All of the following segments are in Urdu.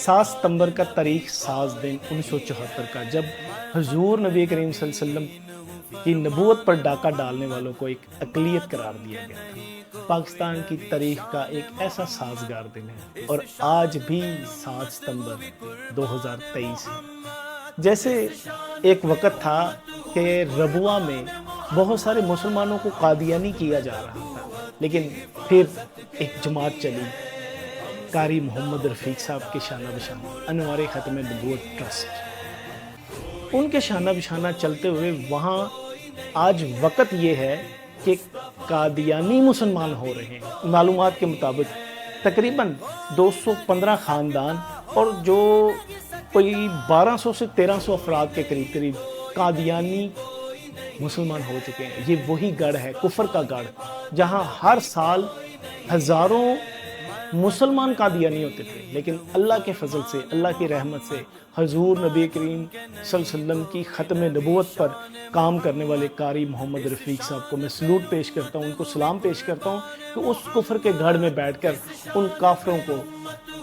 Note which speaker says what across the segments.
Speaker 1: 7 ستمبر کا تاریخ ساز دن 1974 کا، جب حضور نبی کریم صلی اللہ علیہ وسلم کی نبوت پر ڈاکہ ڈالنے والوں کو ایک اقلیت قرار دیا گیا تھا، پاکستان کی تاریخ کا ایک ایسا سازگار دن ہے، اور آج بھی 7 ستمبر 2023 ہے۔ جیسے ایک وقت تھا کہ ربوہ میں بہت سارے مسلمانوں کو قادیانی کیا جا رہا تھا، لیکن پھر ایک جماعت چلی، قاری محمد رفیق صاحب کے شانہ بشانہ انوار ختم نبوت ٹرسٹ، ان کے شانہ بشانہ چلتے ہوئے وہاں آج وقت یہ ہے کہ قادیانی مسلمان ہو رہے ہیں۔ معلومات کے مطابق تقریباً 215 خاندان اور جو کوئی 1200 سے 1300 افراد کے قریب قادیانی مسلمان ہو چکے ہیں۔ یہ وہی گڑھ ہے، کفر کا گڑھ، جہاں ہر سال ہزاروں مسلمان قادیانی ہوتے تھے، لیکن اللہ کے فضل سے، اللہ کی رحمت سے، حضور نبی کریم صلی اللہ علیہ وسلم کی ختم نبوت پر کام کرنے والے قاری محمد رفیق صاحب کو میں سلوٹ پیش کرتا ہوں، ان کو سلام پیش کرتا ہوں کہ اس کفر کے گڑھ میں بیٹھ کر ان کافروں کو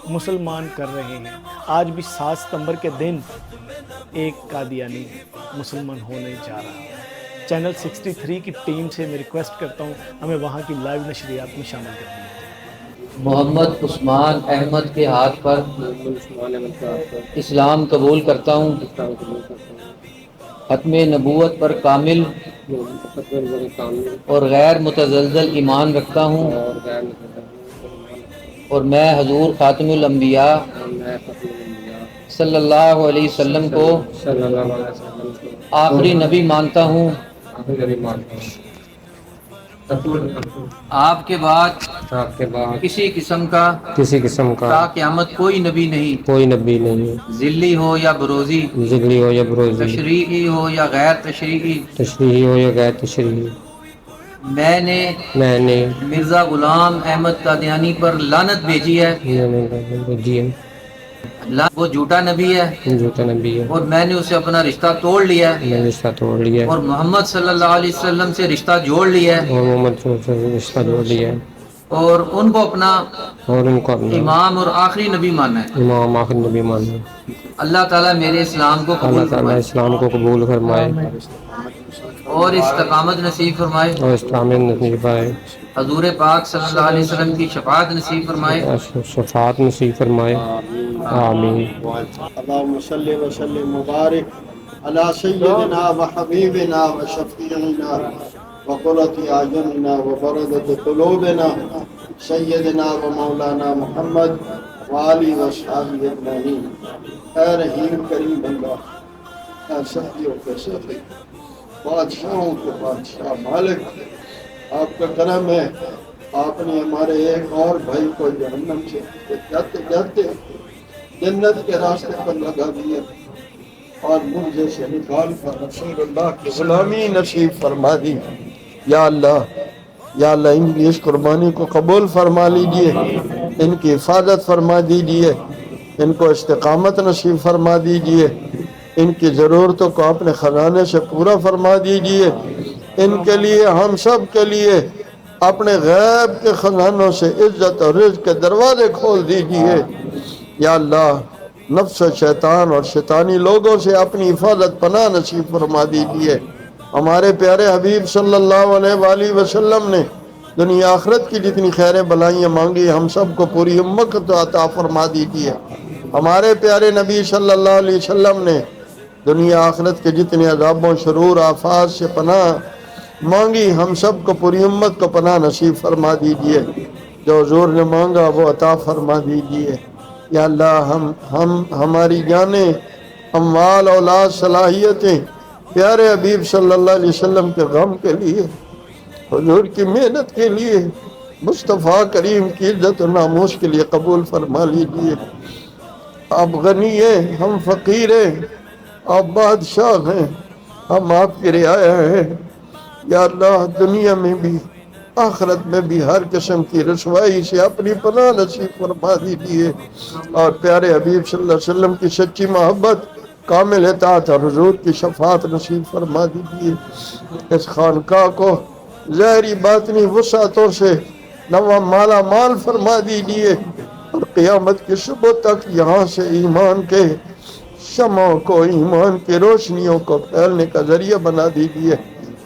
Speaker 1: مسلمان کر رہے ہیں۔ آج بھی 7 ستمبر کے دن ایک قادیانی مسلمان ہونے جا رہا ہے۔ چینل 63 کی ٹیم سے میں ریکویسٹ کرتا ہوں ہمیں وہاں کی لائیو نشریات میں شامل کر دیا۔
Speaker 2: محمد عثمان احمد کے ہاتھ پر اسلام قبول کرتا ہوں، ختم نبوت پر کامل اور غیر متزلزل ایمان رکھتا ہوں، اور میں حضور خاتم الانبیاء صلی اللہ علیہ وسلم کو آخری نبی مانتا ہوں۔ آپ کے بعد کسی قسم کا تا قیامت کوئی نبی نہیں، ذلی ہو یا بروزی، تشریعی ہو یا غیر تشریعی۔ میں نے مرزا غلام احمد قادیانی پر لعنت بھیجی ہے، وہ جھوٹا نبی ہے اور میں نے اسے اپنا رشتہ توڑ لیا ہے، اور محمد صلی اللہ علیہ وسلم سے رشتہ جوڑ لیا ہے، اور ان کو اپنا امام اور آخری نبی ماننا ہے۔ اللہ تعالیٰ میرے اسلام کو قبول فرمائے اور استقامت نصیب فرمائے، حضور پاک صلی اللہ علیہ وسلم کی شفاعت نصیب فرمائے، آمین۔
Speaker 3: اللهم صل وسلم وبارك على سيدنا وحبيبنا وشفيعنا وقرة أعيننا وبرزة قلوبنا سيدنا ومولانا محمد وآله وصحبه أجمعين۔ اے رحیم کریم اللہ، اے سخیوں کے سخی، بادشاہوں کے بادشاہ، مالک، آپ کا کرم ہے، آپ نے ہمارے ایک اور بھائی کو جہنم سے جاتے جاتے جنت کے راستے پر لگا دیا اور مجھے سے نکال کر رسول اللہ کی غلامی نصیب فرما دی۔ یا اللہ ان کی اس قربانی کو قبول فرما لیجئے، ان کی حفاظت فرما دیجئے، ان کو استقامت نصیب فرما دیجئے، ان کی ضرورتوں کو اپنے خزانے سے پورا فرما دیجئے، ان کے لیے، ہم سب کے لیے اپنے غیب کے خزانوں سے عزت اور رزق کے دروازے کھول دیجئے۔ یا اللہ نفس و شیطان اور شیطانی لوگوں سے اپنی حفاظت پناہ نصیب فرما دیجئے۔ ہمارے پیارے حبیب صلی اللہ علیہ وآلہ وسلم نے دنیا آخرت کی جتنی خیر بلائیاں مانگی، ہم سب کو پوری امت کو عطا فرما دیجئے۔ ہمارے پیارے نبی صلی اللہ علیہ وسلم نے دنیا آخرت کے جتنے عذابوں، شرور، آفات سے پناہ مانگی، ہم سب کو پوری امت کو پناہ نصیب فرما دیجئے۔ جو حضور نے مانگا وہ عطا فرما دیجئے۔ یا اللہ ہماری جانیں، اموال، اولاد، صلاحیتیں پیارے حبیب صلی اللہ علیہ وسلم کے غم کے لیے، حضور کی محنت کے لیے، مصطفیٰ کریم کی عزت و ناموس کے لیے قبول فرما لیجئے۔ آپ غنی ہیں، ہم فقیر ہیں، آپ بادشاہ ہیں، ہم آپ کی رعایا ہیں۔ یا اللہ دنیا میں بھی آخرت میں بھی ہر قسم کی رسوائی سے اپنی پناہ نصیب فرما دیجئے، اور پیارے حبیب صلی اللہ علیہ وسلم کی سچی محبت، کامل اطاعت اور حضور کی شفاعت نصیب فرما دیجئے۔ اس خانقاہ کو ظاہری باطنی وسعتوں سے نوا مالا مال فرما دیجئے۔ اور قیامت کی صبح تک یہاں سے ایمان کے شمعوں کو، ایمان کی روشنیوں کو پھیلنے کا ذریعہ بنا دیجیے۔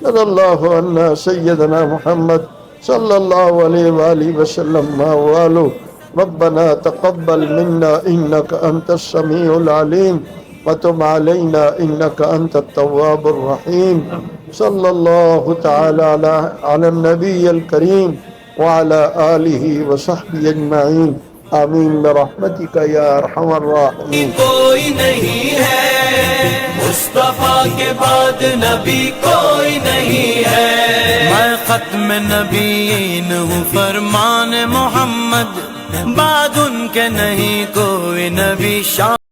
Speaker 3: صلی اللہ علیہ سیدنا محمد صلی اللہ علیہ وآلہ وسلم والو ربنا تقبل منا انك انت السميع العليم وتب علينا انك انت التواب الرحيم صلى الله تعالى على النبي الكريم وعلى آله وصحبه اجمعين آمین برحمتک یا ارحم الراحمین۔
Speaker 4: کوئی نہیں ہے مصطفیٰ کے بعد نبی کوئی نہیں ہے، میں ختم نبیین ہوں فرمان محمد، بعد ان کے نہیں کوئی نبی شان